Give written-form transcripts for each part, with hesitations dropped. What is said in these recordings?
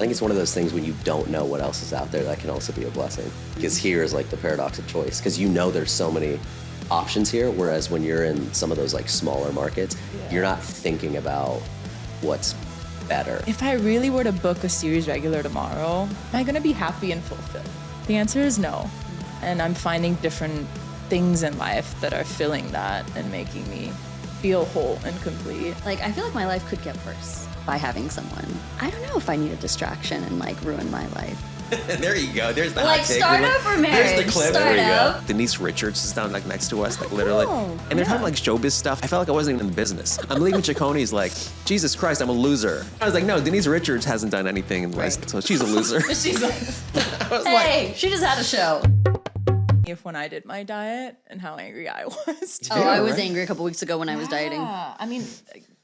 think it's one of those things when you don't know what else is out there that can also be a blessing. Because here is like the paradox of choice, because you know there's so many options here, whereas when you're in some of those like smaller markets, you're not thinking about what's better. If I really were to book a series regular tomorrow, am I gonna be happy and fulfilled? The answer is no. And I'm finding different things in life that are filling that and making me feel whole and complete. Like, I feel like my life could get worse by having someone. I don't know if I need a distraction and like ruin my life. There you go. There's the Like hot take. startup or marriage? There's the clip. Startup. There you go. Denise Richards is down like next to us, like literally. And they're talking like showbiz stuff. I felt like I wasn't even in the business. I'm leaving 𝐬𝐿𝐫𝐞's like, Jesus Christ, I'm a loser. I was like, no, Denise Richards hasn't done anything in life, so she's a loser. She's like, hey, she just had a show. If when I did my diet and how angry I was. Oh, I was angry a couple weeks ago when I was dieting. Yeah, I mean,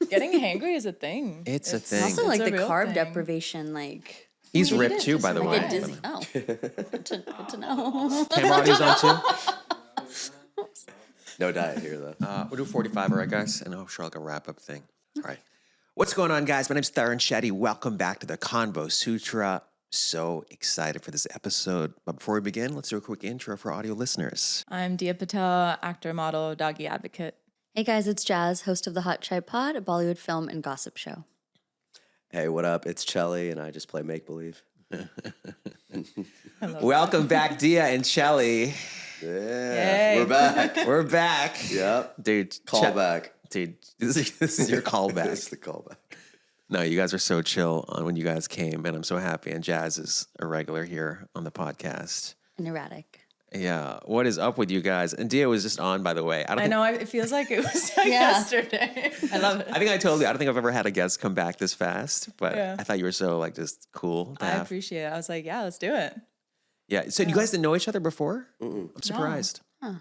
getting hangry is a thing. It's a thing. Also, It's like a the real carb thing. deprivation, like He's Well, you ripped did too, just by the I way. get dizzy. Oh, good to know. Camera audio's on too. No diet here though. We'll do 45, all right, guys? And sure, like a wrap-up thing. All right. What's going on, guys? My name's Tarun Shetty. Welcome back to the Convo Sutra. So excited for this episode. But before we begin, let's do a quick intro for audio listeners. I'm Diya Patel, actor, model, doggy advocate. Hey guys, it's Jazz, host of the Hot Chai Pod, a Bollywood film and gossip show. Hey, what up? It's Chelly, and I just play make-believe. Welcome back, Diya and Chelly. Yeah, Yay. we're back. We're back. Yep. Dude, Call back. Dude, this is your callback. It's the callback. No, you guys are so chill on when you guys came, and I'm so happy. And Jazz is a regular here on the podcast. And erratic. Yeah, what is up with you guys? And Diya was just on, by the way. I know, it feels like it was like yesterday. I love it. I think I told you, I don't think I've ever had a guest come back this fast, but Yeah. I thought you were so like just cool to I have. appreciate it. I was like, yeah, let's do it. Yeah, so you guys didn't know each other before? I'm surprised. Huh.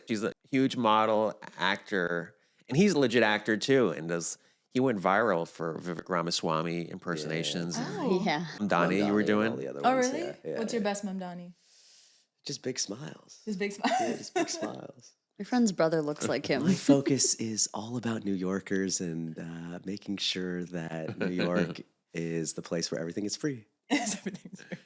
She's a huge model, actor, and he's a legit actor too. And he went viral for Vivek Ramaswamy impersonations. Oh, yeah. And Donnie, you were and all doing? the other Oh, ones, really? yeah, What's your best Mamdani? Just big smiles. His big smile. Yeah, just big smiles. My friend's brother looks like him. My focus is all about New Yorkers and making sure that New York is the place where everything is free. Everything's great.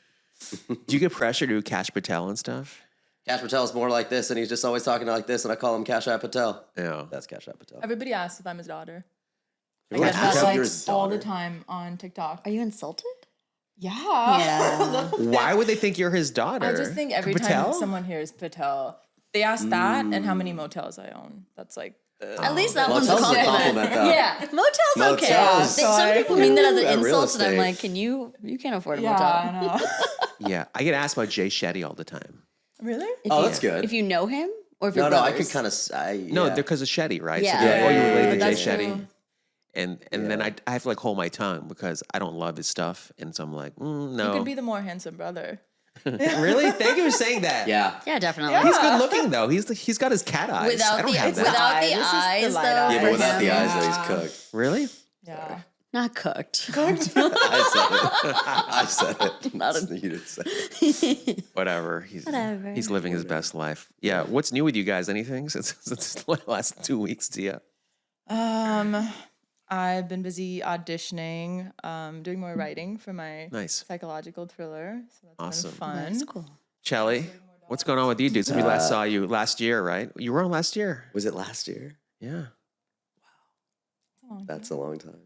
Do you get pressure to do Cash Patel and stuff? Cash Patel's more like this, and he's just always talking like this, and I call him Cash Patel. Yeah. That's Cash Patel. Everybody asks if I'm his daughter. I Everyone get asks that if like you're his all the daughter. time on TikTok. Are you insulted? Yeah. Yeah. Why would they think you're his daughter? I just think every Patel? time someone hears Patel, they ask that and how many motels I own. That's like the At least that one's a Motel's a compliment. compliment, though. Yeah, motel's okay. Motels. Some people mean that as At an real insult, and I'm estate. like, you can't afford a yeah, motel. I know. Yeah, I get asked about Jay Shetty all the time. Really? If Oh, you- that's good. If you know him, or if No, you're no, I brothers. could kind of. No, they're because of Shetty, right? Yeah. So they're like, oh, you related to that's Jay Shetty. true. And then I have to like hold my tongue because I don't love his stuff. And so I'm like, no. You could be the more handsome brother. Really? Thank you for saying that. Yeah. Yeah, definitely. He's good looking though. He's got his cat eyes. I Without don't the have that. without the This is the eyes, light though. eye. Yeah, for but without the him. eyes, though, he's cooked. Really? Yeah. Not cooked. I said it. Not a- You didn't say it. Whatever. Whatever. He's living his best life. Yeah. What's new with you guys? Anything since the last 2 weeks, Diya? I've been busy auditioning, doing more writing for my Nice. psychological thriller. So that's Awesome. been fun. That's cool. Chelly, what's going on with you, dude? Since we last saw you last year, right? You were on last year. Was it last year? Yeah. That's a long time.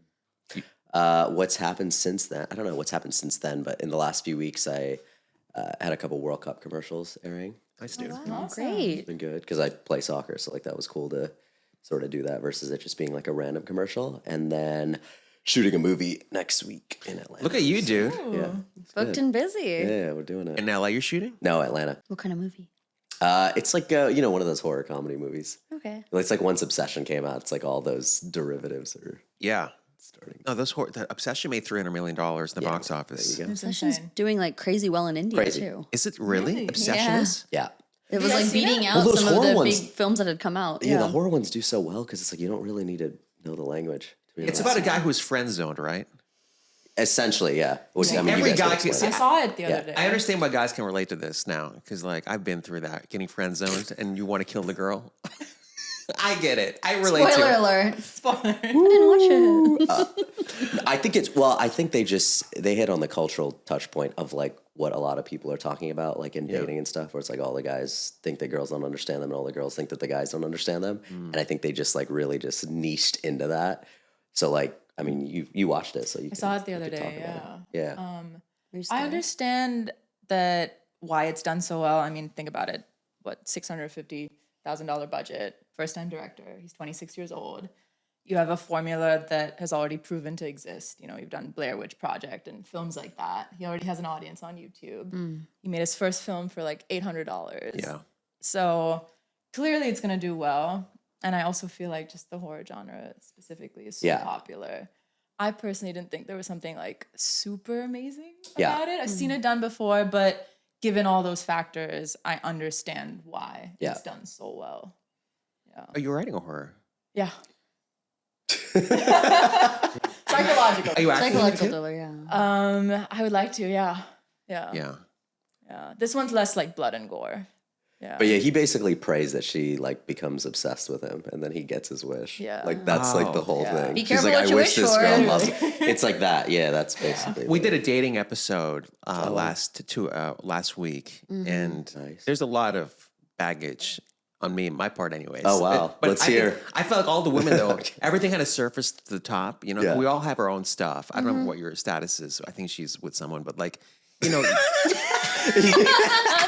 What's happened since then? I don't know what's happened since then, but in the last few weeks, I had a couple World Cup commercials airing. Nice, dude. Wow, great. It's been good because I play soccer, so like that was cool to sort of do that versus it just being like a random commercial. And then shooting a movie next week in Atlanta. Look at you, dude. Yeah, Booked and busy. yeah, we're doing it. In LA, you're shooting? No, Atlanta. What kind of movie? It's like one of those horror comedy movies. Okay. It's like once Obsession came out, it's like all those derivatives are Yeah. starting. No, the Obsession made $300 million in the box office. There you go. It's Obsession's insane. doing like crazy well in India Crazy. too. Is it really? Obsession Yeah. is? Yeah. It was you guys like seen beating it? out Well, those some of horror the ones- big films that had come out. Yeah, the horror ones do so well because it's like you don't really need to know the language. to be It's honest. about a guy who's friend zoned, right? Essentially, yeah. Which, I mean, Every you guys guy can can- explain I it. saw it the Yeah. other day. I understand why guys can relate to this now because, like, I've been through that, getting friend zoned, and you want to kill the girl. I get it. I relate Spoiler to it. alert. Spoiler. I didn't watch it. I think I think they hit on the cultural touch point of like what a lot of people are talking about, like in dating and stuff, where it's like all the guys think the girls don't understand them and all the girls think that the guys don't understand them. And I think they just like really just niched into that. So like, I mean, you watched it, so you I saw it the other day. Yeah. I understand that why it's done so well. I mean, think about it. What, $650,000 budget, first time director. He's 26 years old. You have a formula that has already proven to exist. You know, you've done Blair Witch Project and films like that. He already has an audience on YouTube. He made his first film for like $800. Yeah. So clearly it's going to do well. And I also feel like just the horror genre specifically is so popular. I personally didn't think there was something like super amazing about it. I've seen it done before, but given all those factors, I understand why it's done so well. Yeah. Are you writing a horror? Yeah. Psychological. Are you acting Psychological too? thriller, yeah. I would like to, yeah. Yeah. This one's less like blood and gore. Yeah. But yeah, he basically prays that she like becomes obsessed with him, and then he gets his wish. Yeah. Like that's like the whole thing. Be He's careful like, what I you wish wish this for. girl loves. It's like that. Yeah, that's basically. We did a dating episode last week, and Nice. there's a lot of baggage on me, my part, anyways. Oh, wow. Let's hear. I felt like all the women though, everything kind of surfaced to the top. You know, Yeah. we all have our own stuff. I don't know what your status is. I think she's with someone, but like, you know.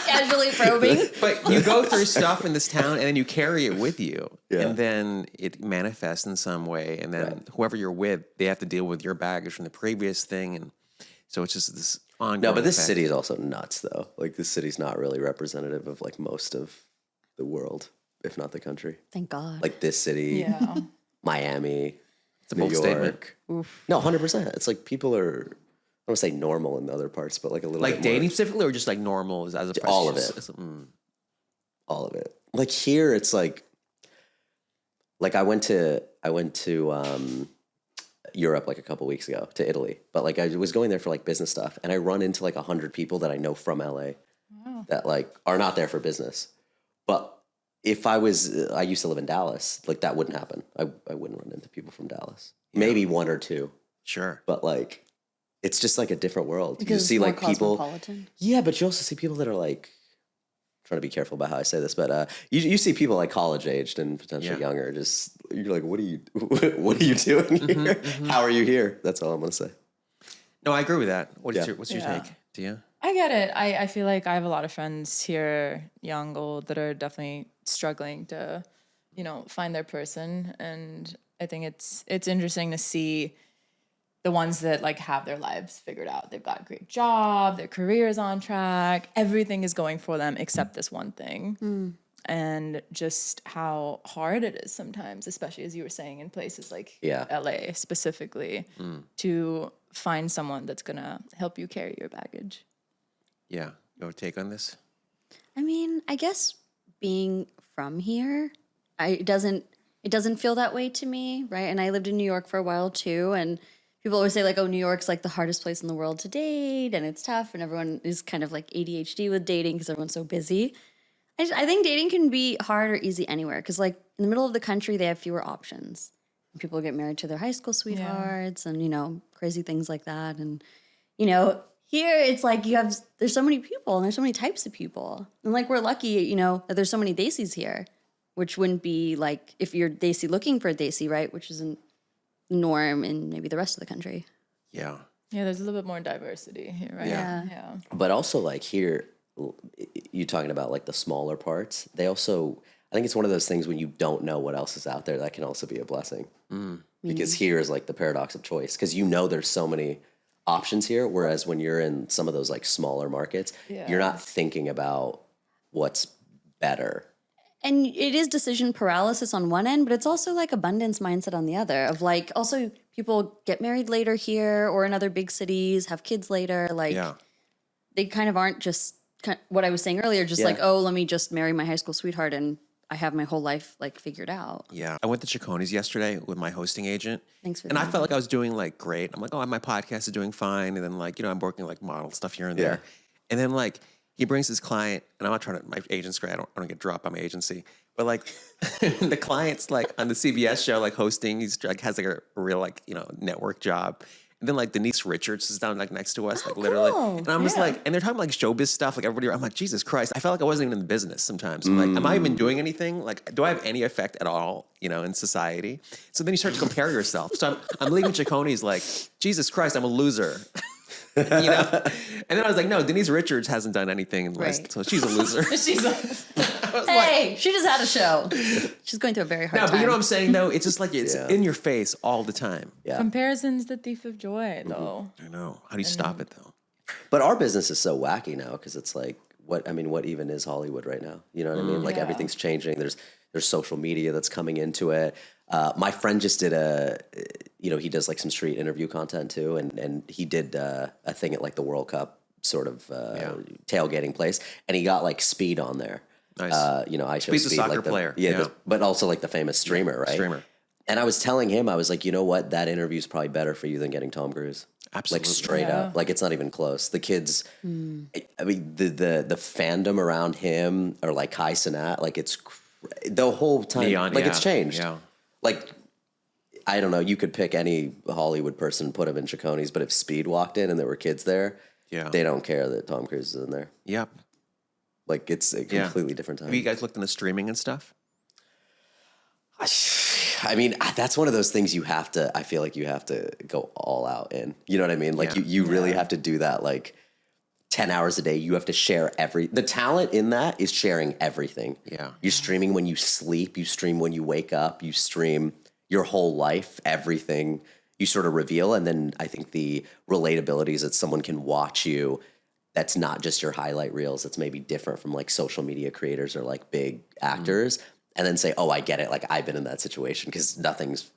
Casually probing. But you go through stuff in this town, and then you carry it with you, Yeah. and then it manifests in some way, and then whoever you're with, they have to deal with your baggage from the previous thing, and so it's just this ongoing. No, but this effect. city is also nuts, though. Like this city's not really representative of like most of the world, if not the country. Thank God. Like this city, Yeah. Miami, a New bold York. statement. No, 100%. It's like people are. I don't want to say normal in other parts, but like a little Like bit dating more. specifically, or just like normal as a All of just- it. mm. All of it. Like here, it's like I went to Europe like a couple weeks ago to Italy, but like I was going there for like business stuff, and I run into like 100 people that I know from LA that like are not there for business. But if I used to live in Dallas, like that wouldn't happen. I wouldn't run into people from Dallas. Maybe one or two, Sure. but like it's just like a different world. because You it's see more like people. cosmopolitan. Yeah, but you also see people that are like trying to be careful about how I say this, but you see people like college aged and potentially Yeah. younger. Just you're like, what are you doing here? How are you here? That's all I'm gonna say. No, I agree with that. What's Yeah. your Yeah. take, Dia? I get it. I feel like I have a lot of friends here, young, old, that are definitely struggling to, find their person. And I think it's interesting to see the ones that like have their lives figured out. They've got a great job, their career is on track, everything is going for them except this one thing. And just how hard it is sometimes, especially as you were saying in places like LA specifically, to find someone that's gonna help you carry your baggage. Yeah. Your take on this? I mean, I guess being from here, it doesn't feel that way to me, right? And I lived in New York for a while too, and people always say like, oh, New York's like the hardest place in the world to date, and it's tough, and everyone is kind of like ADHD with dating because everyone's so busy. I think dating can be hard or easy anywhere because like in the middle of the country, they have fewer options. People get married to their high school sweethearts and, crazy things like that. And, here it's like there's so many people and there's so many types of people. And like we're lucky, that there's so many desis here, which wouldn't be like if you're desi looking for a desi, right? Which isn't the norm in maybe the rest of the country. Yeah. Yeah, there's a little bit more diversity here, right? Yeah. But also like here, you talking about like the smaller parts. They also, I think it's one of those things when you don't know what else is out there, that can also be a blessing. Because here is like the paradox of choice. Because there's so many options here, whereas when you're in some of those like smaller markets, you're not thinking about what's better. And it is decision paralysis on one end, but it's also like abundance mindset on the other of like also people get married later here or in other big cities, have kids later. Like they kind of aren't just what I was saying earlier, just like, oh, let me just marry my high school sweetheart and I have my whole life like figured out. Yeah. I went to 𝐾𝐿's yesterday with my hosting agent. Thanks for And I that. felt like I was doing like great. I'm like, oh, my podcast is doing fine. And then like, I'm working like model stuff here and there. And then like, he brings his client, and I'm not trying to, my agent's great. I don't get dropped by my agency. But like the client's like on the CBS show, like hosting, he's like has like a real like, you know, network job. And then like Denise Richards is down like next to us, like literally. cool. And I'm just like, and they're talking like showbiz stuff, like everybody, I'm like, Jesus Christ. I felt like I wasn't even in the business sometimes. I'm like, am I even doing anything? Like, do I have any effect at all, you know, in society? So then you start to compare yourself. So I'm leaving CheKOhny's like, Jesus Christ, I'm a loser. You know? And then I was like, no, Denise Richards hasn't done anything in the last, Right. so she's a loser. She's like, Hey, she just had a show. She's going through a very hard No, time. but you know what I'm saying though? It's just like it's Yeah. in your face all the time. Yeah. comparison's the thief of joy, though. I know. How do you stop it though? But our business is so wacky now because it's like, what even is Hollywood right now? You know what I mean? Like Yeah. everything's changing. There's social media that's coming into it. My friend just did he does like some street interview content too, and he did a thing at like the World Cup sort of tailgating place, and he got like Speed on there. Nice. I show Speed's a Speed, soccer like player. Yeah, Yeah. but also like the famous streamer, right? Streamer. And I was telling him, I was like, you know what? That interview is probably better for you than getting Tom Cruise. Absolutely. Like straight Yeah. up. Like it's not even close. The kids, I mean, the fandom around him or like 𝐬𝐮𝐬𝐫𝐷, like it's the whole time. Neon, like yeah. it's changed. Yeah. Like, I don't know. You could pick any Hollywood person and put him in 𝐤𝐿 but if Speed walked in and there were kids there, Yeah. they don't care that Tom Cruise is in there. Yep. Like it's a completely different time. Have you guys looked into streaming and stuff? I mean, that's one of those things I feel like you have to go all out in. You know what I mean? Like Yeah. you really have to do that like 10 hours a day. You have to share the talent in that is sharing everything. Yeah. You're streaming when you sleep, you stream when you wake up, you stream your whole life, everything you sort of reveal. And then I think the relatability is that someone can watch you that's not just your highlight reels. That's maybe different from like social media creators or like big actors. And then say, oh, I get it. Like I've been in that situation because nothing's,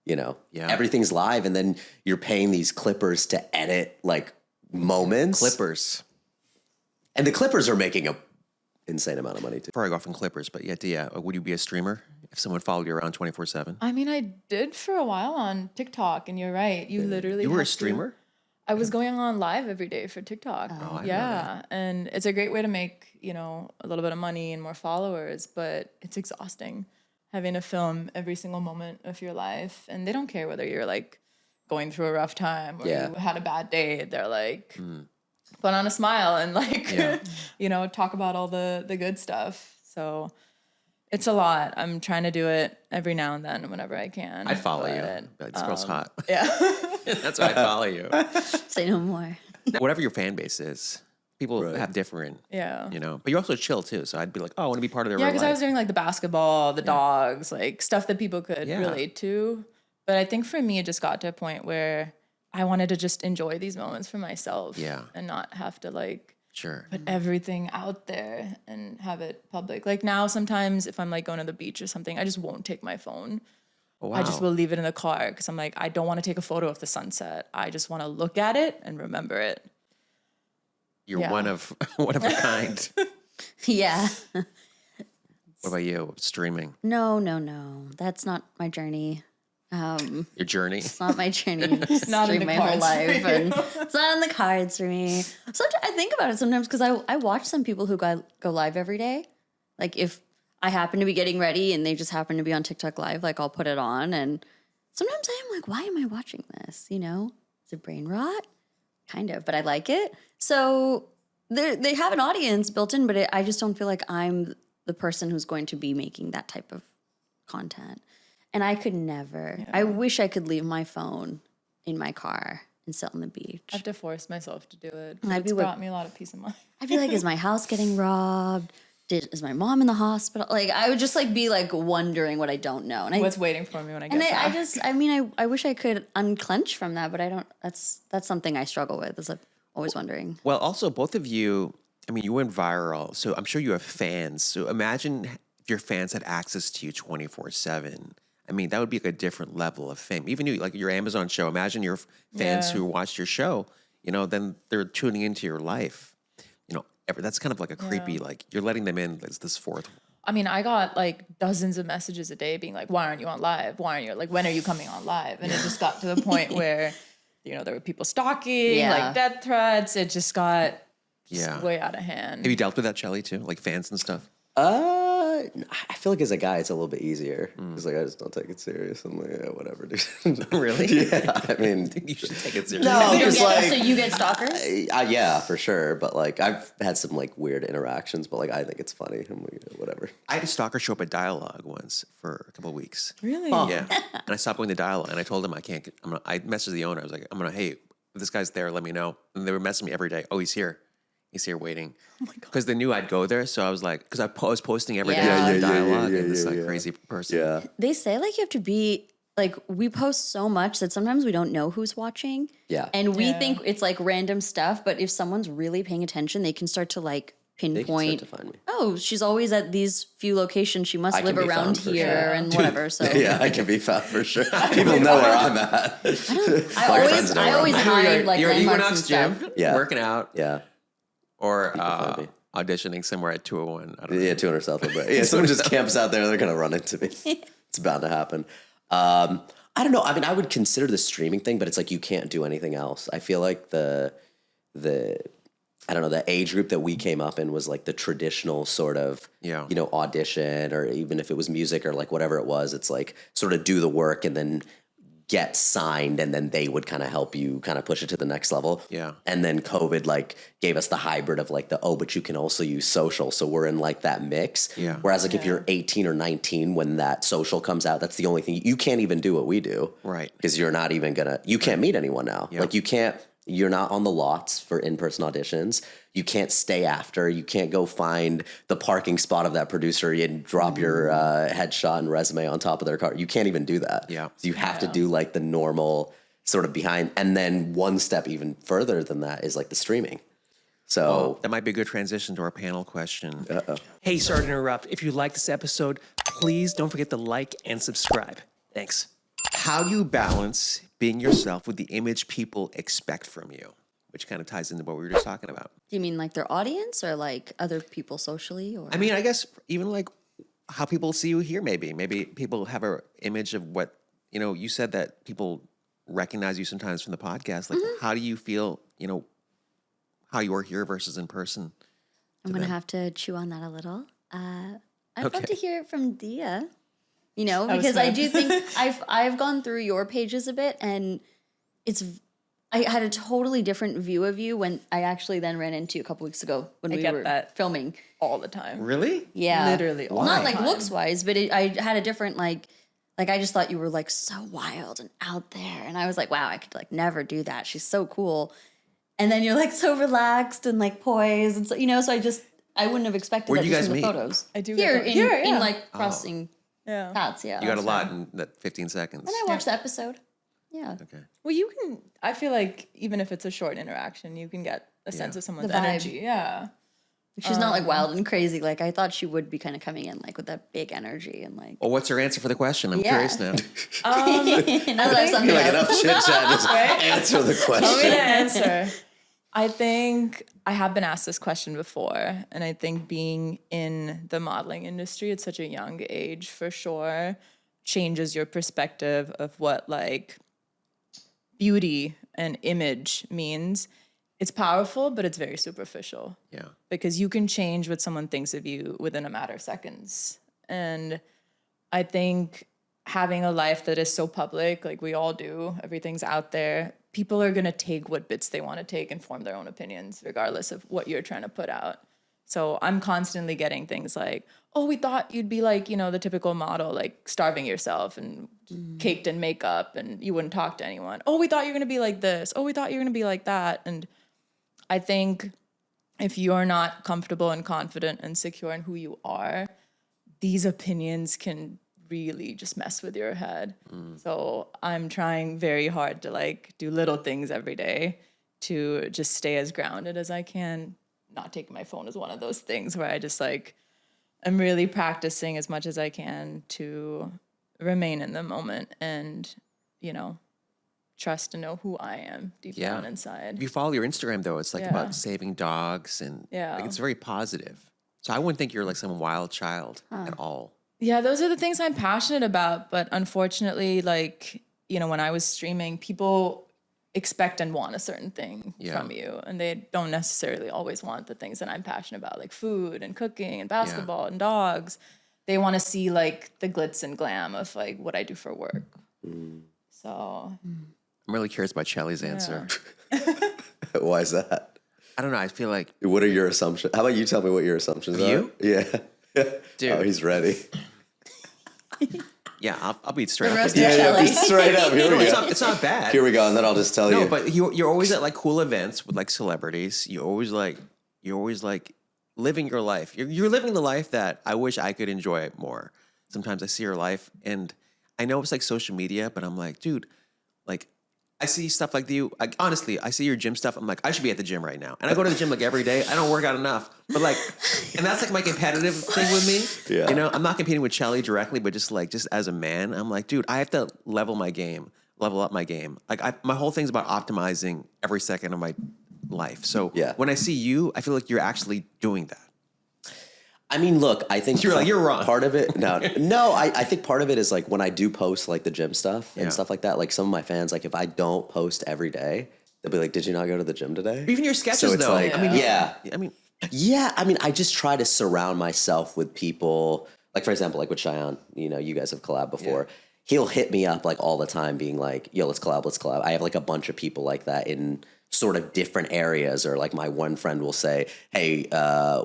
everything's live. And then you're paying these clippers to edit like moments. Clippers. And the clippers are making a insane amount of money too. Before I go off on Clippers, but yeah, would you be a streamer if someone followed you around 24/7? I mean, I did for a while on TikTok, and you're right. You literally You were a have to- streamer? I was going on live every day for TikTok. I didn't know Yeah, and it's a great way to make, a little bit of money and more followers, but it's exhausting having to film every single moment of your life. And they don't care whether you're like going through a rough time or Yeah. you had a bad day. They're like, put on a smile and like, Yeah. talk about all the good stuff. So it's a lot. I'm trying to do it every now and then whenever I can. I'd follow you. but, This girl's hot. Yeah. That's why I'd follow you. Say no more. Whatever your fan base is, people have different, Yeah. But you're also chill too. So I'd be like, oh, I want to be part of their Yeah, real because I life. was doing like the basketball, the dogs, like stuff that people could Yeah. relate to. But I think for me, it just got to a point where I wanted to just enjoy these moments for myself. Yeah. And not have to like Sure. put everything out there and have it public. Like now, sometimes if I'm like going to the beach or something, I just won't take my phone. Oh, wow. I just will leave it in the car because I'm like, I don't want to take a photo of the sunset. I just want to look at it and remember it. You're Yeah. one of a kind. Yeah. What about you? Streaming. No. That's not my journey. Your journey. It's not my journey to Not in stream the my whole cards for life, you. and it's not in the cards for me. Sometimes I think about it sometimes because I watch some people who go live every day. Like if I happen to be getting ready and they just happen to be on TikTok live, like I'll put it on, and sometimes I am like, why am I watching this? Is it brain rot? Kind of, but I like it. So they have an audience built in, but I just don't feel like I'm the person who's going to be making that type of content. And I could never. Yeah. I wish I could leave my phone in my car and sit on the beach. I have to force myself to do it. I'd be It's like- brought me a lot of peace of mind. I'd be like, is my house getting robbed? Is my mom in the hospital? Like I would just like be like wondering what I don't know. And What's waiting for me when I get and back? I wish I could unclench from that, but I don't. That's something I struggle with. Is like always wondering. Well, also both of you, I mean, you went viral, so I'm sure you have fans. So imagine if your fans had access to you 24/7. I mean, that would be like a different level of fame. Even you, like your Amazon show. Imagine your fans Yeah. who watched your show. Then they're tuning into your life. That's kind of like a creepy. Like you're letting them in as this fourth. I mean, I got like dozens of messages a day being like, why aren't you on live? Why aren't you like, when are you coming on live? And it just got to the point where, there were people stalking, Yeah. like death threats. It just got just Yeah. way out of hand. Have you dealt with that, Chelly, too? Like fans and stuff? I feel like as a guy, it's a little bit easier. It's like I just don't take it serious. I'm like, yeah, whatever, dude. Really? Yeah, I mean, You should take it seriously. no, You because get- like, so you get stalkers? yeah, for sure. But like, I've had some like weird interactions, but like, I think it's funny. I'm like, yeah, whatever. I had a stalker show up at Dialogue once for a couple of weeks. Really? Yeah. And I stopped going to Dialogue, and I told him I can't get, I messaged the owner. I was like, hey, if this guy's there, let me know. And they were messaging me every day. Oh, he's here. He's here waiting. Oh my God. Because they knew I'd go there. So I was like, because I was posting every day Yeah. on Yeah, Dialogue, yeah, and this yeah, like yeah. crazy person. Yeah, They say like you have to be like we post so much that sometimes we don't know who's watching. Yeah. And we Yeah. think it's like random stuff, but if someone's really paying attention, they can start to like they can start pinpoint. to find me. Oh, she's always at these few locations. She must I can live be around found for here sure. and whatever. So Yeah, I can be found for sure. People know where I'm at. I My friends always know I where always I'm at. hide like you're at landmarks Equinox and stuff. Gym, Yeah. working out, Yeah, or find me. auditioning somewhere at 201. I don't know. yeah, 200 South. But yeah, someone just camps out there, they're gonna run into me. It's bound to happen. I don't know. I mean, I would consider the streaming thing, but it's like you can't do anything else. I feel like the I don't know, the age group that we came up in was like the traditional sort of, Yeah. you know, audition, or even if it was music or like whatever it was, it's like sort of do the work and then get signed, and then they would kind of help you kind of push it to the next level. Yeah. And then COVID like gave us the hybrid of like but you can also use social. So we're in like that mix. Yeah. Whereas like if you're 18 or 19, when that social comes out, that's the only thing you can't even do what we do. Right. Because you're not even you can't meet anyone now. Yeah. Like you're not on the lots for in-person auditions. You can't stay after. You can't go find the parking spot of that producer and drop your headshot and resume on top of their car. You can't even do that. Yeah. So you have to do like the normal sort of behind. And then one step even further than that is like the streaming. So That might be a good transition to our panel question. Hey, sorry to interrupt. If you like this episode, please don't forget to like and subscribe. Thanks. How do you balance being yourself with the image people expect from you? Which kind of ties into what we were just talking about. Do you mean like their audience or like other people socially or I mean, I guess even like how people see you here, maybe. Maybe people have an image of what, you know, you said that people recognize you sometimes from the podcast. Like, how do you feel, you know, how you are here versus in person? I'm gonna have to chew on that a little. I'd love Okay. to hear it from Dia. You know, was because I fun. do think I've gone through your pages a bit, and I had a totally different view of you when I actually then ran into you a couple weeks ago when I we get were that. filming. All the time. Really? Yeah, Literally all not the like time. looks wise, but I had a different like I just thought you were like so wild and out there, and I was like, wow, I could like never do that. She's so cool, and then you're like so relaxed and like poised, and so you know, so I wouldn't have expected Where'd that you just guys from the meet? photos. I do here get in, here, in yeah. like crossing Yeah. paths. Yeah, You got a lot in that 15 seconds. And I watched the episode. Yeah. Okay. Well, you can. I feel like even if it's a short interaction, you can get a sense of someone's The vibe. energy. Yeah. She's not like wild and crazy. Like I thought she would be kind of coming in like with that big energy and like. Well, what's your answer for the question? I'm Yeah. curious now. And I left something like else. enough chit chat, just answer the Want me to question. answer? I think I have been asked this question before, and I think being in the modeling industry at such a young age, for sure, changes your perspective of what like beauty and image means. It's powerful, but it's very superficial. Yeah. Because you can change what someone thinks of you within a matter of seconds. And I think having a life that is so public, like we all do, everything's out there, people are going to take what bits they want to take and form their own opinions, regardless of what you're trying to put out. So I'm constantly getting things like, oh, we thought you'd be like, you know, the typical model, like starving yourself and caked in makeup and you wouldn't talk to anyone. Oh, we thought you were going to be like this. Oh, we thought you were going to be like that. And I think if you're not comfortable and confident and secure in who you are, these opinions can really just mess with your head. So I'm trying very hard to like do little things every day to just stay as grounded as I can. Not taking my phone is one of those things where I just like, I'm really practicing as much as I can to remain in the moment and, you know, trust and know who I am deep down inside. If you follow your Instagram, though, it's like Yeah. about saving dogs and Yeah. like, it's very positive. So I wouldn't think you're like some wild child at all. Yeah, those are the things I'm passionate about. But unfortunately, like, you know, when I was streaming, people expect and want a certain thing Yeah. from you, and they don't necessarily always want the things that I'm passionate about, like food and cooking and basketball and dogs. They want to see like the glitz and glam of like what I do for work. So I'm really curious about Chelly's answer. Why is that? I don't know. I feel like, What are your assumptions? How about you tell me what your assumptions are? You? Yeah. Dude. Oh, he's ready. yeah, I'll be straight up. roast with you. of Chelly. Just straight up. Here No, we it's go. not bad. Here we go, and then I'll just tell No, you. but you're always at like cool events with like celebrities. You're always like living your life. You're living the life that I wish I could enjoy more. Sometimes I see your life and I know it's like social media, but I'm like, dude, like I see stuff like you. Like, honestly, I see your gym stuff. I'm like, I should be at the gym right now. And I go to the gym like every day. I don't work out enough, but like, and that's like my competitive thing with me. Yeah. You know, I'm not competing with Chelly directly, but just as a man, I'm like, dude, I have to level up my game. Like my whole thing's about optimizing every second of my life. So Yeah. when I see you, I feel like you're actually doing that. I mean, look, I think You're like, you're wrong. Part of it, no, I think part of it is like when I do post like the gym stuff and Yeah. stuff like that, like some of my fans, like if I don't post every day, they'll be like, did you not go to the gym today? Even your sketches, So it's though. like, I mean, yeah. I mean, I just try to surround myself with people, like for example, like with Cheyenne, you know, you guys have collabed before. Yeah. He'll hit me up like all the time being like, yo, let's collab. I have like a bunch of people like that in sort of different areas, or like my one friend will say, hey,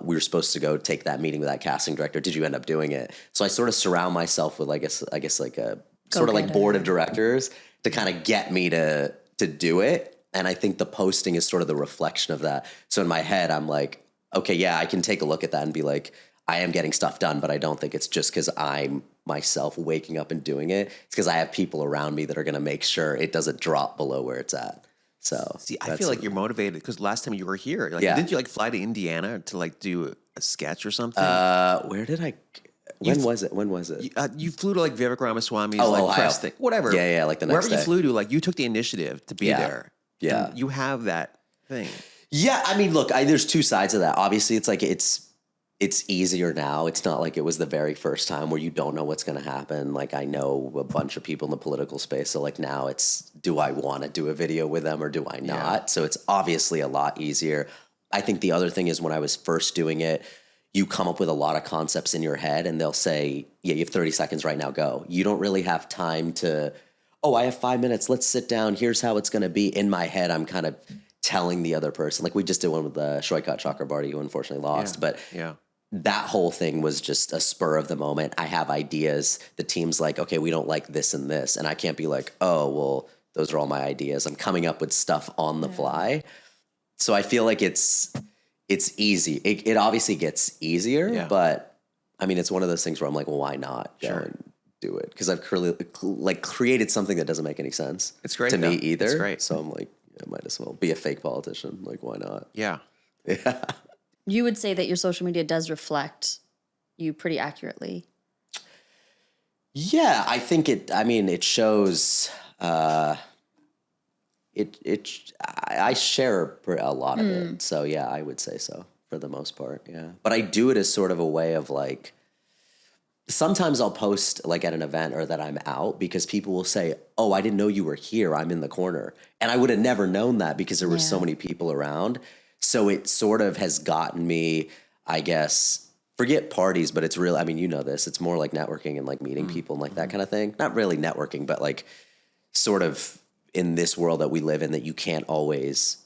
we were supposed to go take that meeting with that casting director. Did you end up doing it? So I sort of surround myself with, I guess like a sort of like board of directors to kind of get me to do it. And I think the posting is sort of the reflection of that. So in my head, I'm like, okay, yeah, I can take a look at that and be like, I am getting stuff done, but I don't think it's just because I'm myself waking up and doing it. It's because I have people around me that are going to make sure it doesn't drop below where it's at. So see, I feel like you're motivated because last time you were here, like, Yeah. didn't you like fly to Indiana to like do a sketch or something? where did I? When was it? You flew to like Vivek Ramaswamy's Oh, like Ohio. press thing, whatever. Yeah, like the next wherever you day. flew to, like you took the initiative to be Yeah. there. Yeah. And you have that thing. Yeah, I mean, look, there's two sides of that. Obviously, it's like it's easier now. It's not like it was the very first time where you don't know what's going to happen. Like I know a bunch of people in the political space, so like now it's, do I want to do a video with them or do I not? Yeah. So it's obviously a lot easier. I think the other thing is when I was first doing it, you come up with a lot of concepts in your head and they'll say, yeah, you have 30 seconds right now, go. You don't really have time to, oh, I have 5 minutes. Let's sit down. Here's how it's going to be. In my head, I'm kind of telling the other person. Like we just did one with the 𝐸𝐿𝐵 Chakrabarti, who unfortunately lost. But Yeah. that whole thing was just a spur of the moment. I have ideas. The team's like, okay, we don't like this and this. And I can't be like, oh, well, those are all my ideas. I'm coming up with stuff on the fly. So I feel like it's easy. It obviously gets easier, Yeah. but I mean, it's one of those things where I'm like, well, why not go Sure. and do it? Because I've created something that doesn't make any sense It's great, to me though. either. It's great. So I'm like, I might as well be a fake politician. Like, why not? Yeah. Yeah. You would say that your social media does reflect you pretty accurately. Yeah, I think it. I mean, it shows. I share a lot of it, so yeah, I would say so for the most part. Yeah, but I do it as sort of a way of like. Sometimes I'll post like at an event or that I'm out because people will say, "Oh, I didn't know you were here. I'm in the corner," and I would have never known that because there were so many people around. So it sort of has gotten me, I guess, forget parties, but it's real. I mean, you know this. It's more like networking and like meeting people and like that kind of thing. Not really networking, but like sort of in this world that we live in that you can't always,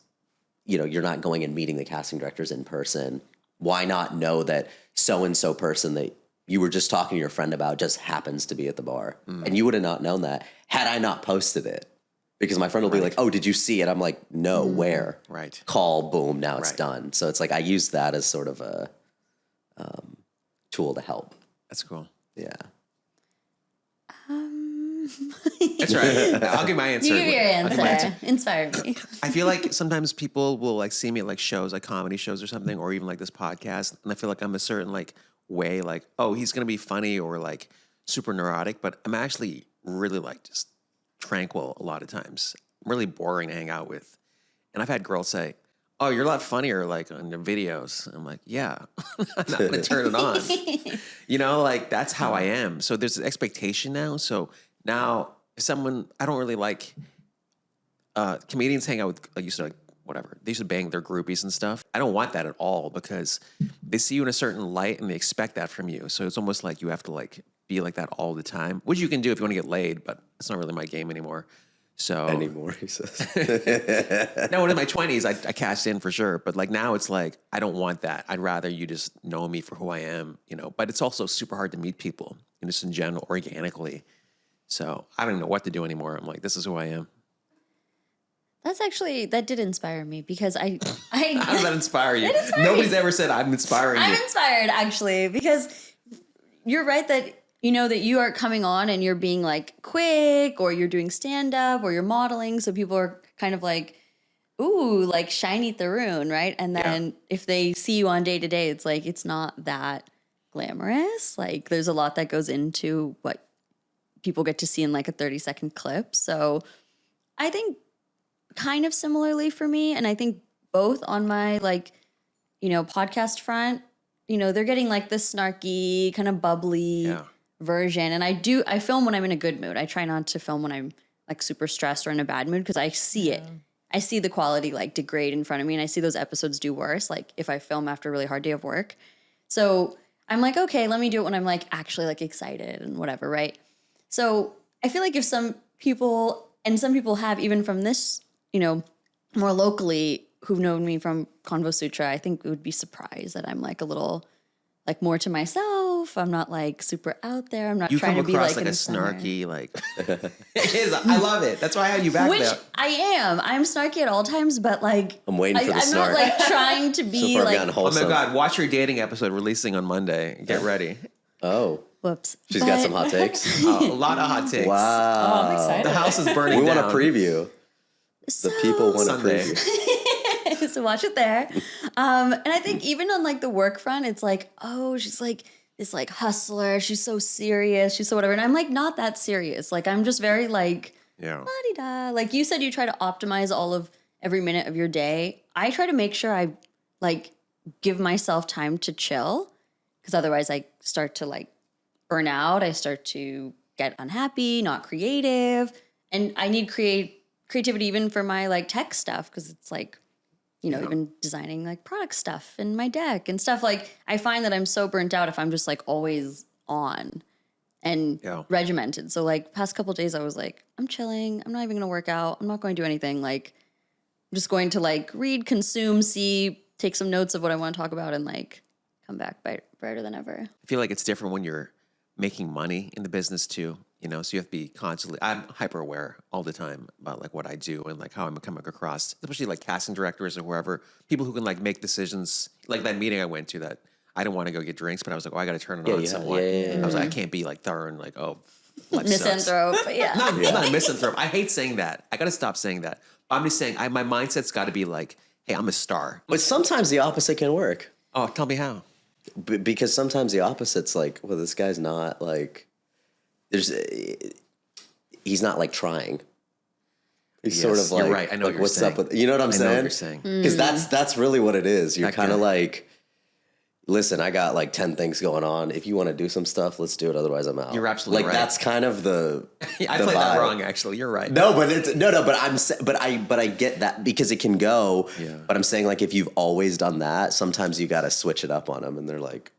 you know, you're not going and meeting the casting directors in person. Why not know that so-and-so person that you were just talking to your friend about just happens to be at the bar? And you would have not known that had I not posted it. Because my friend will be like, oh, did you see it? I'm like, no, where? Right. Call, boom, now it's Right. done. So it's like I use that as sort of a tool to help. That's cool. Yeah. That's right. I'll give my answer. You give your I'll give my answer. Inspire me. I feel like sometimes people will like see me at like shows, like comedy shows or something, or even like this podcast, and I feel like I'm a certain like way, like, oh, he's gonna be funny or like super neurotic, but I'm actually really like just tranquil a lot of times. I'm really boring to hang out with. And I've had girls say, oh, you're a lot funnier like on your videos. I'm like, yeah, I'm not gonna turn it on. You know, like that's how I am. So there's an expectation now. So now if someone, I don't really like, comedians hang out with, like, used to, like, whatever. They used to bang their groupies and stuff. I don't want that at all because they see you in a certain light and they expect that from you. So it's almost like you have to like be like that all the time, which you can do if you want to get laid, but it's not really my game anymore. So Anymore, he says. now in my 20s, I cashed in for sure. But like now it's like, I don't want that. I'd rather you just know me for who I am, you know, but it's also super hard to meet people just in general, organically. So I don't know what to do anymore. I'm like, this is who I am. That did inspire me because I How does that inspire you? It inspired Nobody's me. ever said I'm inspiring I'm you. inspired actually because you're right that you know that you are coming on and you're being like quick or you're doing stand up or you're modeling, so people are kind of like, ooh, like shiny Tarun, right? And then if they see you on day to day, it's like it's not that glamorous. Like there's a lot that goes into what people get to see in like a 30-second clip. So I think kind of similarly for me, and I think both on my like, you know, podcast front, you know, they're getting like this snarky, kind of bubbly version. And I film when I'm in a good mood. I try not to film when I'm like super stressed or in a bad mood because I see it. I see the quality like degrade in front of me, and I see those episodes do worse, like if I film after a really hard day of work. So I'm like, okay, let me do it when I'm like actually like excited and whatever, right? So I feel like if some people have even from this, you know, more locally who've known me from Convo Sutra, I think would be surprised that I'm like a little like more to myself. I'm not like super out there. I'm not You trying come to be across like like a in the center. snarky, like it is. I love it. That's why I had you back Which there. I am. I'm snarky at all times, but like I'm waiting for the I'm snark. not like trying to So be far, I've like gotten Oh my wholesome. God! Watch your dating episode releasing on Monday. Get ready. Oh, whoops. she's got But- some hot takes. A lot of hot takes. Oh, Wow. I'm excited. The house is burning We down. want a preview. The people want a Sunday. preview. So watch it there. And I think even on like the work front, it's like, oh, she's like this like hustler. She's so serious. She's so whatever. And I'm like not that serious. Like I'm just very like Yeah. la-di-da. Like you said, you try to optimize all of every minute of your day. I try to make sure I like give myself time to chill because otherwise I start to like burn out. I start to get unhappy, not creative. And I need creativity even for my like tech stuff because it's like, you know, even designing like product stuff in my deck and stuff. Like I find that I'm so burnt out if I'm just like always on and regimented. So like past couple days I was like, I'm chilling. I'm not even going to work out. I'm not going to do anything. Like I'm just going to like read, consume, see, take some notes of what I want to talk about and like come back brighter than ever. I feel like it's different when you're making money in the business too, you know, so you have to be constantly, I'm hyper aware all the time about like what I do and like how I'm coming across, especially like casting directors or whoever, people who can like make decisions, like that meeting I went to that I didn't want to go get drinks, but I was like, oh, I got to turn it on somewhat. I was like, I can't be like Tarun, like, oh, life sucks. Misanthrope, but yeah. Not a misanthrope. I hate saying that. I got to stop saying that. But I'm just saying, my mindset's got to be like, hey, I'm a star. But sometimes the opposite can work. Oh, tell me how. Because sometimes the opposite's like, well, this guy's not like, he's not like trying. He's sort of like, you're right. I know like, what you're what's saying. up with, you know what I'm I saying? know what you're saying. Because that's really what it is. You're That kind of guy. like, listen, I got like 10 things going on. If you want to do some stuff, let's do it. Otherwise, I'm out. You're absolutely like, right. that's kind of the I the played that vibe. wrong, actually. You're right. No, but it's but I get that because it can go. Yeah. But I'm saying like if you've always done that, sometimes you got to switch it up on them, and they're like,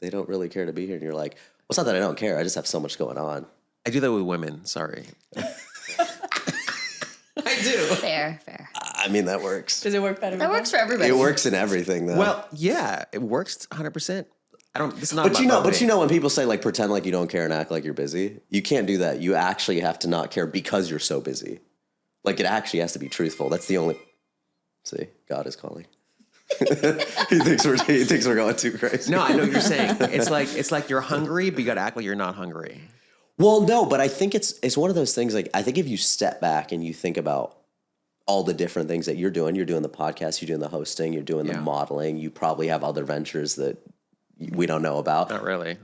they don't really care to be here, and you're like, well, it's not that I don't care. I just have so much going on. I do that with women. Sorry. I do. Fair. I mean, that works. Does it work better? That works for everybody. It works in everything, though. Well, yeah, it works 100%. I don't. This is not. But about you know, when people say like pretend like you don't care and act like you're busy, you can't do that. You actually have to not care because you're so busy. Like it actually has to be truthful. That's the only. See, God is calling. he thinks we're going too crazy. No, I know what you're saying. It's like you're hungry, but you got to act like you're not hungry. Well, no, but I think it's one of those things. Like I think if you step back and you think about all the different things that you're doing the podcast, you're doing the hosting, you're doing the modeling. You probably have other ventures that we don't know about. Not really.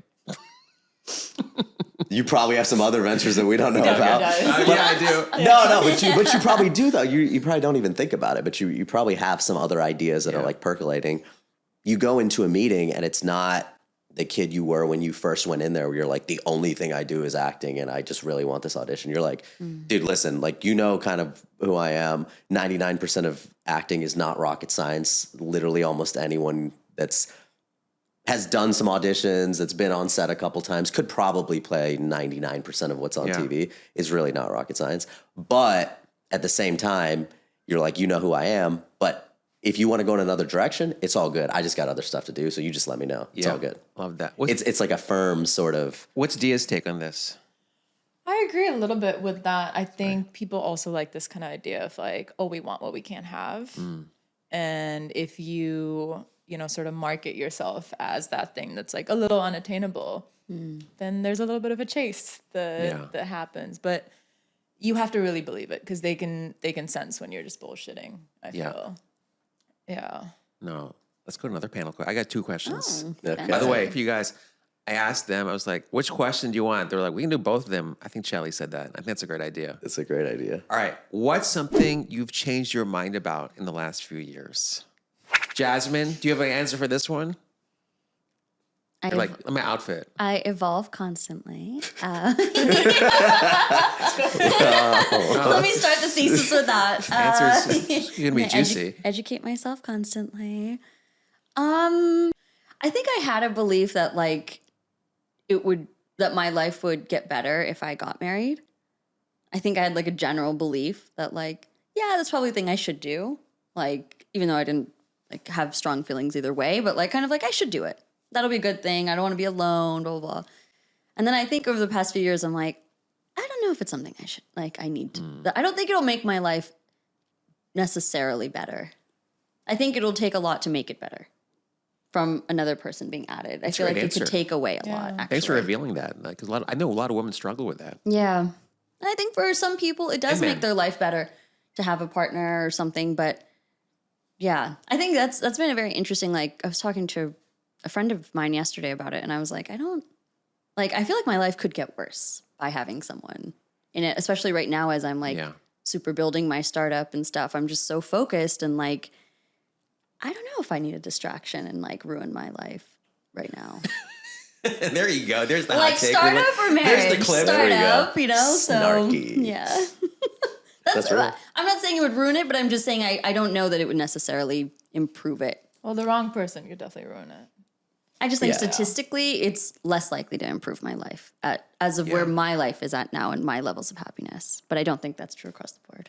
You probably have some other ventures that we don't know about. Yeah, I do. No, but you probably do though. You probably don't even think about it, but you probably have some other ideas that are like percolating. You go into a meeting and it's not the kid you were when you first went in there, where you're like, the only thing I do is acting and I just really want this audition. You're like, dude, listen, like, you know, kind of who I am. 99% of acting is not rocket science. Literally almost anyone has done some auditions, that's been on set a couple times, could probably play 99% of what's on TV, is really not rocket science. But at the same time, you're like, you know who I am, but if you want to go in another direction, it's all good. I just got other stuff to do, so you just let me know. It's all good. Love that. It's like a firm sort of. What's Diya's take on this? I agree a little bit with that. I think people also like this kind of idea of like, oh, we want what we can't have. And if you know, sort of market yourself as that thing that's like a little unattainable, then there's a little bit of a chase that happens. But you have to really believe it, because they can sense when you're just bullshitting, I feel. Yeah. No. Let's go to another panel. I got 2 questions. Okay. By the way, for you guys, I asked them, I was like, which question do you want? They were like, we can do both of them. I think Chelly said that. I think that's a great idea. It's a great idea. All right. What's something you've changed your mind about in the last few years? Jasmine, do you have an answer for this one? You're like, my outfit. I evolve constantly. Let me start the thesis with that. Answers you're gonna be juicy. Educate myself constantly. I think I had a belief that like that my life would get better if I got married. I think I had like a general belief that like, yeah, that's probably the thing I should do. Like, even though I didn't like have strong feelings either way, but like kind of like I should do it. That'll be a good thing. I don't want to be alone, blah, blah, blah. And then I think over the past few years, I'm like, I don't know if it's something I should, like, I need to. I don't think it'll make my life necessarily better. I think it'll take a lot to make it better from another person being added. I feel like it could take away a lot, actually. Thanks for revealing that. Because I know a lot of women struggle with that. Yeah. And I think for some people, it does make their life better to have a partner or something. But yeah, I think that's been a very interesting, like, I was talking to a friend of mine yesterday about it, and I was like, I feel like my life could get worse by having someone in it, especially right now as I'm like super building my startup and stuff. I'm just so focused and like, I don't know if I need a distraction and like ruin my life right now. There you go. There's the Like hot take. startup or marriage? There's the clip. Startup, you know? Snarky. So, yeah. That's right. I'm not saying it would ruin it, but I'm just saying I don't know that it would necessarily improve it. Well, the wrong person could definitely ruin it. I just think statistically, it's less likely to improve my life as of where my life is at now and my levels of happiness. But I don't think that's true across the board.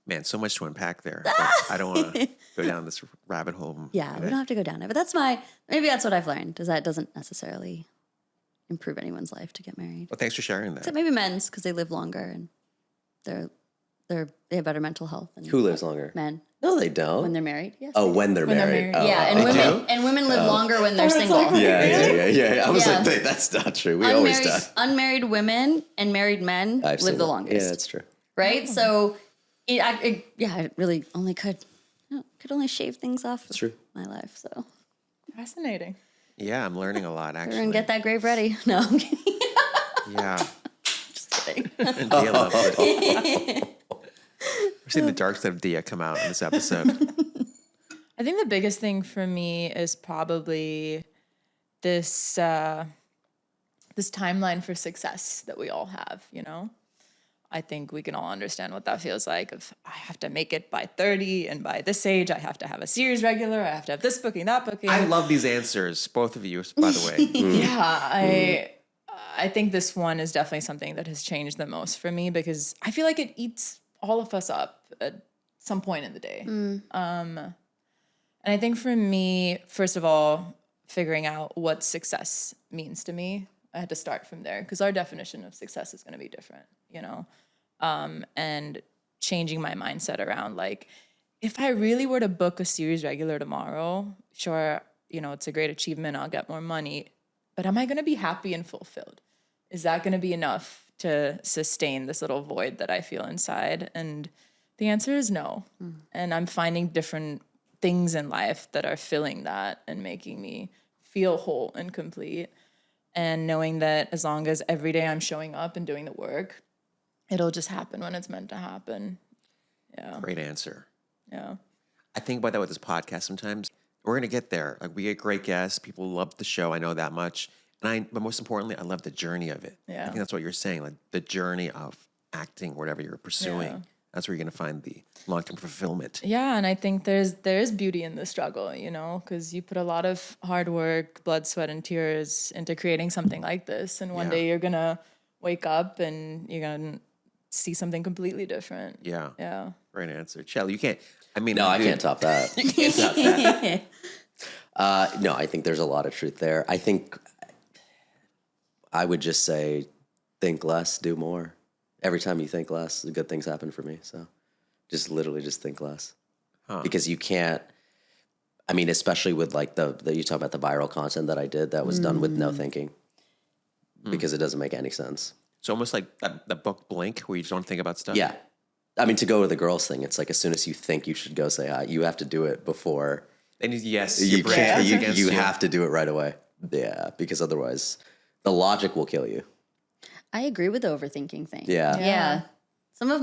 Man, so much to unpack there. But I don't want to go down this rabbit hole. Yeah, we don't have to go down it. But maybe that's what I've learned, is that it doesn't necessarily improve anyone's life to get married. Well, thanks for sharing that. Except maybe men's, because they live longer and they have better mental health. And Who lives longer? Men. No, they don't. When they're married, yes. Oh, when they're married. Oh, Yeah, and women live longer when they're single. Yeah. I was like, wait, that's not true. We always die. Unmarried women and married men live the longest. Yeah, that's true. Right? So, it really only could only shave things off That's true. my life. So, Fascinating. Yeah, I'm learning a lot, actually. and get that grave ready. No, I'm kidding. Yeah. Just kidding. Diya loves it. We're seeing the dark side of Diya come out in this episode. I think the biggest thing for me is probably this this timeline for success that we all have, you know? I think we can all understand what that feels like. Of I have to make it by 30, and by this age, I have to have a series regular. I have to have this booking, that booking. I love these answers, both of you, by the way. Yeah, I think this one is definitely something that has changed the most for me, because I feel like it eats all of us up at some point in the day. And I think for me, first of all, figuring out what success means to me, I had to start from there, because our definition of success is going to be different, you know? And changing my mindset around, like, if I really were to book a series regular tomorrow, sure, you know, it's a great achievement, I'll get more money, but am I going to be happy and fulfilled? Is that going to be enough to sustain this little void that I feel inside? And the answer is no. And I'm finding different things in life that are filling that and making me feel whole and complete. And knowing that as long as every day I'm showing up and doing the work, it'll just happen when it's meant to happen. Yeah. Great answer. Yeah. I think about that with this podcast sometimes. We're gonna get there. Like, we get great guests. People love the show. I know that much. But most importantly, I love the journey of it. Yeah. I think that's what you're saying. Like the journey of acting, whatever you're pursuing. Yeah. That's where you're gonna find the long-term fulfillment. Yeah, and I think there's beauty in the struggle, you know, because you put a lot of hard work, blood, sweat, and tears into creating something like this, and one Yeah. day you're gonna wake up and you're gonna see something completely different. Yeah. Yeah. Great answer, Chelly. You can't. I mean, No, I dude, can't top that. You can't top that. No, I think there's a lot of truth there. I think I would just say, think less, do more. Every time you think less, good things happen for me. So just literally just think less. Because you can't, I mean, especially with like you talk about the viral content that I did that was done with no thinking because it doesn't make any sense. It's almost like the book Blink, where you just don't think about stuff. Yeah. I mean, to go to the girls thing, it's like as soon as you think you should go say hi, you have to do it before. And yes, You your brain can't. turns You, against you have to do it right away. Yeah, because otherwise, the logic will kill you. I agree with the overthinking thing. Yeah. Yeah. Some of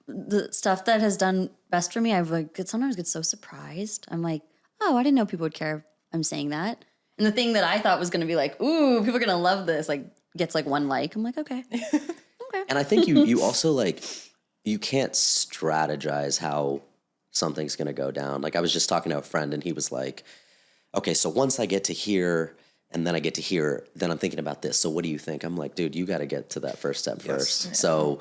the stuff that has done best for me, I've like sometimes get so surprised. I'm like, oh, I didn't know people would care I'm saying that. And the thing that I thought was going to be like, ooh, people are going to love this, like gets like 1 like. I'm like, okay. Okay. And I think you also like, you can't strategize how something's going to go down. Like I was just talking to a friend and he was like, okay, so once I get to here and then I get to here, then I'm thinking about this. So what do you think? I'm like, dude, you got to get to that first step first. Yeah. So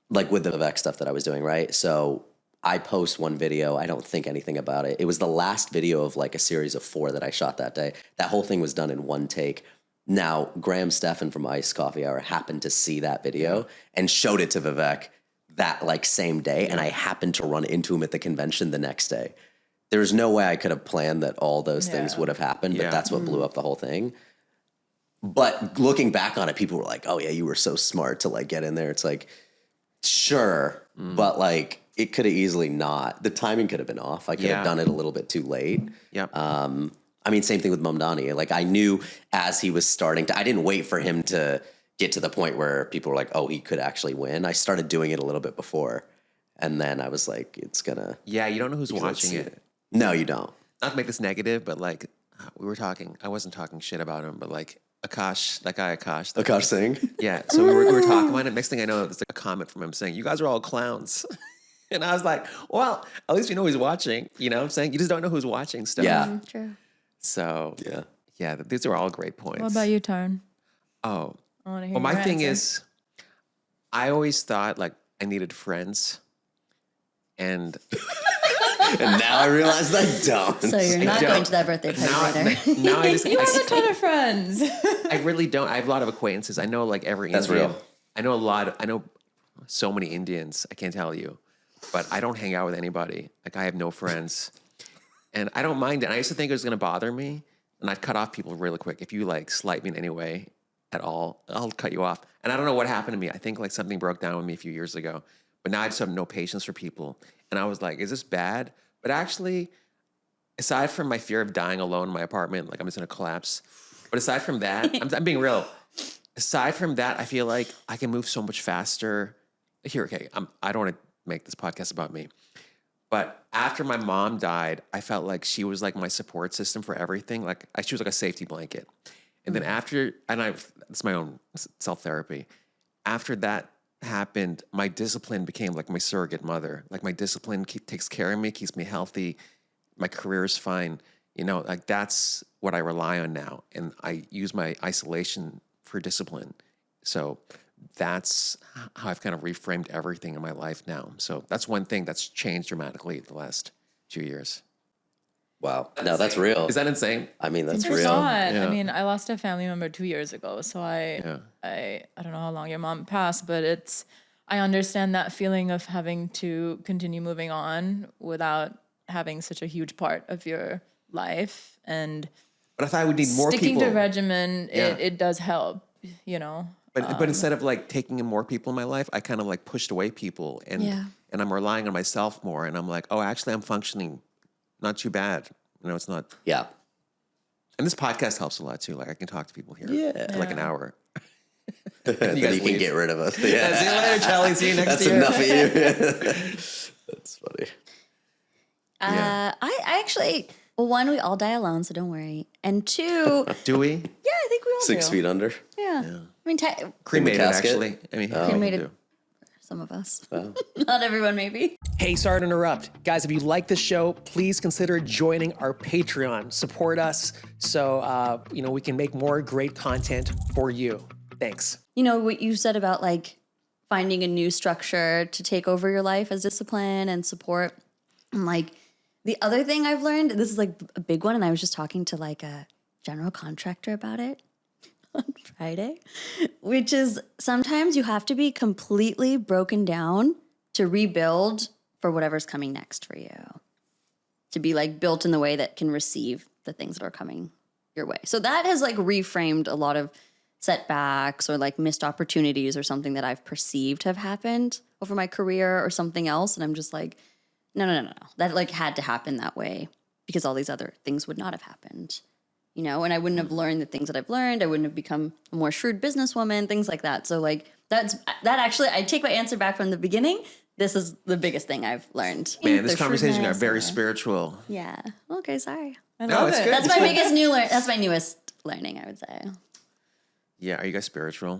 like with the Vivek stuff that I was doing, right? So I post one video. I don't think anything about it. It was the last video of like a series of 4 that I shot that day. That whole thing was done in 1 take. Now, Graham Stephan from Iced Coffee Hour happened to see that video and showed it to Vivek that like same day. And I happened to run into him at the convention the next day. There's no way I could have planned that all those things would have happened, but that's what blew up the whole thing. But looking back on it, people were like, oh yeah, you were so smart to like get in there. It's like, sure, but like it could have easily not. The timing could have been off. I could have done it a little bit too late. Yep. I mean, same thing with Mamdani. Like I knew as he was starting to, I didn't wait for him to get to the point where people were like, oh, he could actually win. I started doing it a little bit before. And then I was like, it's gonna. Yeah, you don't know who's let's watching see it. No, you don't. Not to make this negative, but like we were talking, I wasn't talking shit about him, but like Akash, that guy Akash. Akash Singh? Yeah, so we were talking about it. Next thing I know, there's like a comment from him saying, you guys are all clowns. And I was like, well, at least you know he's watching. You know what I'm saying? You just don't know who's watching stuff. Yeah. True. So, Yeah. yeah, these are all great points. What about you, Tarun? Oh, I want to hear well, my your thing answer. is, I always thought like I needed friends. And And now I realize I don't. So you're not don't. going to that birthday party later. now I just, You have a ton of friends. I really don't. I have a lot of acquaintances. I know like every That's Indian. real. I know so many Indians. I can't tell you, but I don't hang out with anybody. Like I have no friends, and I don't mind it. And I used to think it was going to bother me, and I'd cut off people really quick. If you like slight me in any way at all, I'll cut you off. And I don't know what happened to me. I think like something broke down with me a few years ago, but now I just have no patience for people. And I was like, is this bad? But actually, aside from my fear of dying alone in my apartment, like I'm just going to collapse. But aside from that, I'm being real. Aside from that, I feel like I can move so much faster. Here, okay, I don't want to make this podcast about me. But after my mom died, I felt like she was like my support system for everything. Like she was like a safety blanket. And then it's my own self-therapy. After that happened, my discipline became like my surrogate mother. Like my discipline takes care of me, keeps me healthy. My career is fine. You know, like that's what I rely on now. And I use my isolation for discipline. So that's how I've kind of reframed everything in my life now. So that's one thing that's changed dramatically the last few years. Wow. No, that's real. Is that insane? I mean, that's It's real. not. Yeah. I mean, I lost a family member 2 years ago, so I don't know how long your mom passed, but I understand that feeling of having to continue moving on without having such a huge part of your life, and But I thought I would need more sticking people. to regimen. Yeah. It does help, you know. But instead of like taking in more people in my life, I kind of like pushed away people and I'm relying on myself more. And I'm like, oh, actually, I'm functioning not too bad. You know, it's not. Yeah. And this podcast helps a lot too. Like I can talk to people here for like an hour. Then guys you can leave. get rid of us. See you Yeah. later, Chelly. See you next That's year. enough of you. That's funny. I actually, Well, one, we all die alone, so don't worry. And two, Do we? yeah, I think we all 6 do. feet under. Yeah. I mean, Cremated, casket? actually. I mean, cremated. Some of us. Not everyone, maybe. Hey, sorry to interrupt. Guys, if you like the show, please consider joining our Patreon. Support us so, we can make more great content for you. Thanks. You know, what you said about like finding a new structure to take over your life as discipline and support. And like the other thing I've learned, this is like a big one, and I was just talking to like a general contractor about it on Friday, which is sometimes you have to be completely broken down to rebuild for whatever's coming next for you. To be like built in the way that can receive the things that are coming your way. So that has like reframed a lot of setbacks or like missed opportunities or something that I've perceived have happened over my career or something else. And I'm just like, no. That like had to happen that way because all these other things would not have happened. You know, and I wouldn't have learned the things that I've learned. I wouldn't have become a more shrewd businesswoman, things like that. So like that actually, I take my answer back from the beginning. This is the biggest thing I've learned. Man, this conversation got shrewdness very or- spiritual. Yeah. Okay, sorry. I No, love it's it. good. That's my biggest that's my newest learning, I would say. Yeah, are you guys spiritual?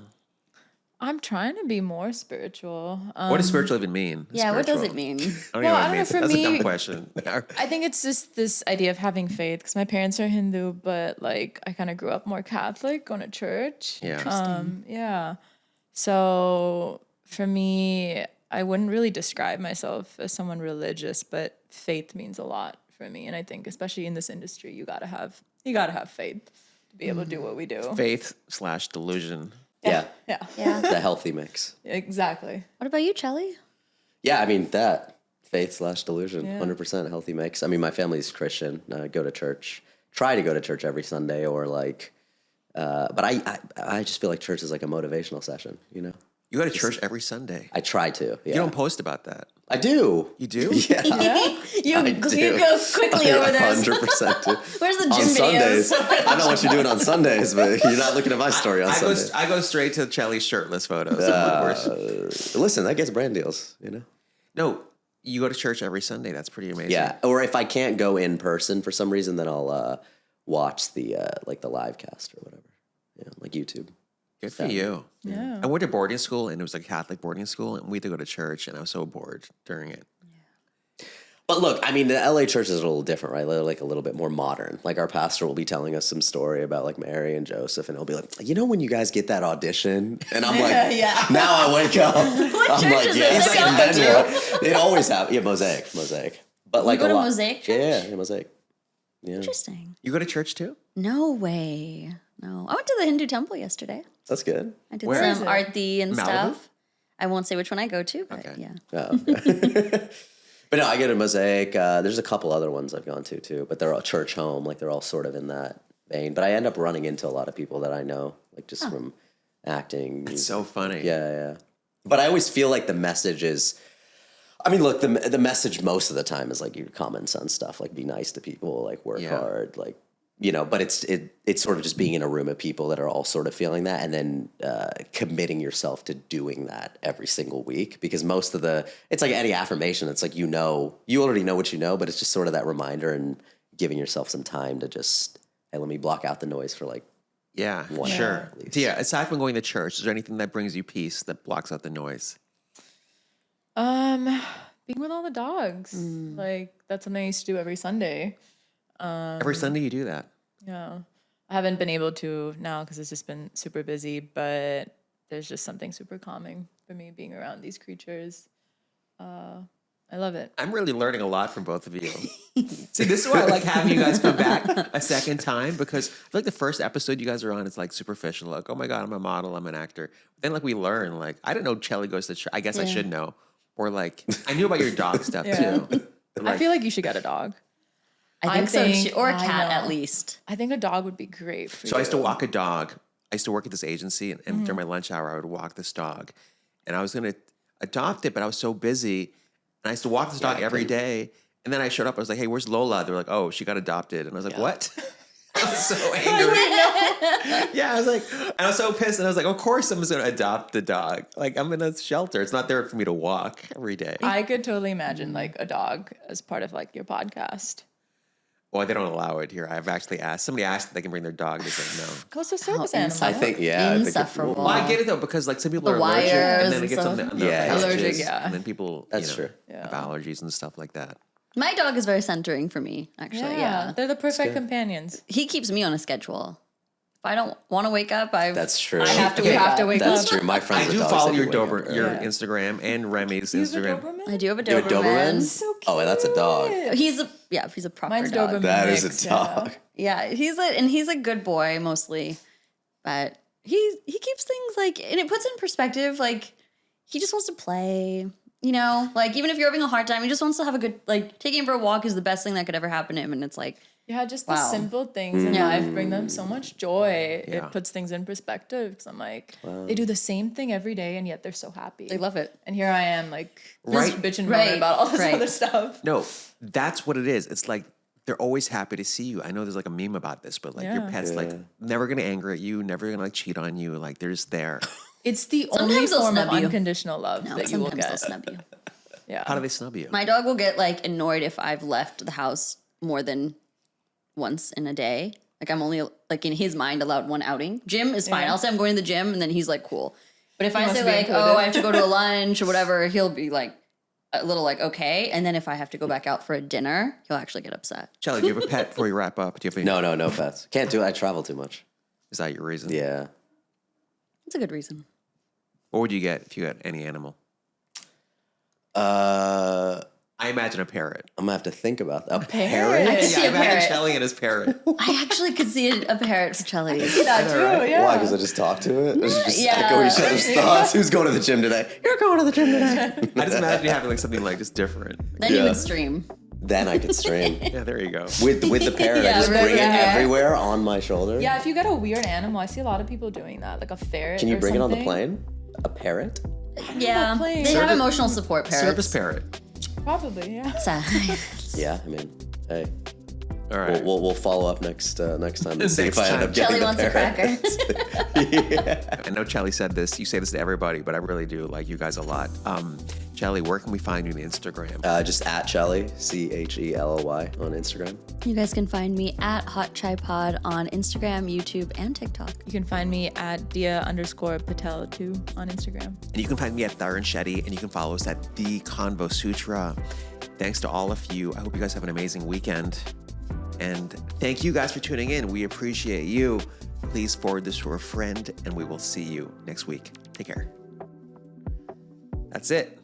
I'm trying to be more spiritual. What does spiritual even mean? Yeah, what does it Spiritual. mean? I don't Well, know what I it don't know, means. for That's a dumb me- question. I think it's just this idea of having faith because my parents are Hindu, but like I kind of grew up more Catholic, going to church. Yeah. Yeah. So for me, I wouldn't really describe myself as someone religious, but faith means a lot for me. And I think especially in this industry, you gotta have faith to be able to do what we do. Faith/delusion. Yeah. Yeah. Yeah. The healthy mix. Exactly. What about you, Chelly? Yeah, I mean, that faith/delusion, Yeah. 100% healthy mix. I mean, my family's Christian. I go to church, try to go to church every Sunday or like, but I just feel like church is like a motivational session, you know? You go to church every Sunday. I try to. Yeah. You don't post about that. I do. You do? Yeah. You do. go quickly over there. 100% do. Where's the On gym videos? Sundays. I know what you're doing on Sundays, but you're not looking at my story on I go, Sunday. I go straight to Chelly's shirtless photos. Listen, that gets brand deals, you know? No, you go to church every Sunday. That's pretty amazing. Yeah. Or if I can't go in person for some reason, then I'll watch the like the live cast or whatever. Yeah, like YouTube. Good for you. Yeah. I went to boarding school, and it was like a Catholic boarding school, and we had to go to church, and I was so bored during it. But look, I mean, the LA church is a little different, right? They're like a little bit more modern. Like our pastor will be telling us some story about like Mary and Joseph, and he'll be like, you know, when you guys get that audition, and I'm like, Yeah. now I wake up. I'm church like, is yeah, this? he's like, and then what? It always happens. Yeah, Mosaic. But like go a to lot. Mosaic church? Yeah, Mosaic. Yeah, Interesting. You go to church too? No way. No. I went to the Hindu temple yesterday. that's good. I did Where? some arti and Malibu? stuff. I won't say which one I go to, but Okay. yeah. Oh, okay. But no, I go to Mosaic. There's a couple other ones I've gone to too, but they're all church home. Like they're all sort of in that vein. But I end up running into a lot of people that I know, like just from acting. It's so funny. Yeah. But I always feel like the message is, I mean, look, the message most of the time is like your common sense stuff, like be nice to people, like work Yeah. hard, like, you know, but it's sort of just being in a room of people that are all sort of feeling that and then committing yourself to doing that every single week. Because most of it's like any affirmation. It's like, you already know what you know, but it's just sort of that reminder and giving yourself some time to just, hey, let me block out the noise for like, Yeah, One sure. hour at least. So yeah, aside from going to church, is there anything that brings you peace that blocks out the noise? Being with all the dogs. Like that's something I used to do every Sunday. Every Sunday you do that. Yeah. I haven't been able to now because it's just been super busy, but there's just something super calming for me being around these creatures. I love it. I'm really learning a lot from both of you. See, this is why I like having you guys come back a second time, because I feel like the first episode you guys are on, it's like superficial. Like, oh my God, I'm a model, I'm an actor. But then like we learn, like, I didn't know Chelly goes to church. I guess I should know. Or like, I knew about your dog stuff Yeah. too. But, I feel like you should get a dog. I think so too. Or a I cat know. at least. I think a dog would be great for So you. I used to walk a dog. I used to work at this agency, and during my lunch hour, I would walk this dog. And I was going to adopt it, but I was so busy. And I used to walk this dog every day. And then I showed up. I was like, hey, where's Lola? They were like, oh, she got adopted. And I was like, what? I was so angry. Yeah, I was like, and I was so pissed. And I was like, of course someone's going to adopt the dog. Like, I'm in a shelter. It's not there for me to walk every day. I could totally imagine like a dog as part of like your podcast. Well, they don't allow it here. I've actually asked. Somebody asked if they can bring their dog. They said no. Coastal service How animal. I think, yeah. I think Insufferable. Well, I get it though because like some people The are allergic, and then wires it gets on and the stuff. Yeah, packages, allergic, yeah. and then people That's true. have allergies and stuff like that. My dog is very centering for me, actually. Yeah. They're the perfect companions. He keeps me on a schedule. If I don't want to wake up, That's true. I have to You wake have up. to wake That's up. true. My friends I with do dogs, follow they your do wake up your early. Instagram and Remy's You have a Instagram. Doberman? I do have a You have a Doberman. Doberman? So cute. Oh, that's a dog. He's a proper Mine's dog. Doberman. That is mix, a dog. Yeah, he's a good boy mostly, but he keeps things like, and it puts in perspective. Like he just wants to play. You know, like even if you're having a hard time, he just wants to have a good, like taking him for a walk is the best thing that could ever happen to him. And it's like, Yeah, just the Wow. simple things in Yeah. life bring them so much joy. Yeah. It puts things in perspective. Because I'm like, they do the same thing every day, and yet they're so happy. they love it. And here I am, like, Right. just bitching Right. about all this Right. other stuff. No, that's what it is. It's like they're always happy to see you. I know there's like a meme about this, but like your Yeah. pet's like never gonna anger at you, never gonna like cheat on you. Like they're just there. It's the only Sometimes they'll form of snub you. unconditional love No, that you will sometimes they'll get. snub you. Yeah. How do they snub you? My dog will get like annoyed if I've left the house more than once in a day. Like I'm only like in his mind allowed one outing. Gym is fine. Yeah. I'll say I'm going to the gym and then he's like cool. But if I wants say to be like, included. oh, I have to go to a lunch or whatever, he'll be like a little like okay. And then if I have to go back out for a dinner, he'll actually get upset. Chelly, do you have a pet before you wrap up? Do you have any, No pets. Can't do it. I travel too much. Is that your reason? Yeah. It's a good reason. What would you get if you had any animal? I imagine a parrot. I'm gonna have to think about that. A parrot? parrot? I could see I a imagine parrot. Chelly and his parrot. I actually could see a parrot for Chelly. That too, yeah. Why? Because I just talk to it? It's just Yeah. echo each other's thoughts. Who's going to the gym today? You're going to the gym today. I just imagine you having like something like just different. Then you Yeah. would stream. Then I could stream. Yeah, there you go. With the parrot, Yeah, I just right, bring it yeah. everywhere on my shoulder. Yeah, if you get a weird animal, I see a lot of people doing that, like a ferret. Can you or bring it on the something. plane? A parrot? Yeah, plane. they have Service- emotional support parrots. Service parrot. Probably, yeah. Yeah, I mean, hey, All right. we'll follow up next time and see if Next I end time. up getting Chelly the wants a parrot. cracker. I know Chelly said this. You say this to everybody, but I really do like you guys a lot. Chelly, where can we find you on Instagram? Just at Chelly, Chelly on Instagram. You guys can find me at Hot Chai Pod on Instagram, YouTube, and TikTok. You can find me at Diya_Patel too on Instagram. And you can find me at Tarun Shetty, and you can follow us at the Convo Sutra. Thanks to all of you. I hope you guys have an amazing weekend. And thank you guys for tuning in. We appreciate you. Please forward this to a friend, and we will see you next week. Take care. That's it.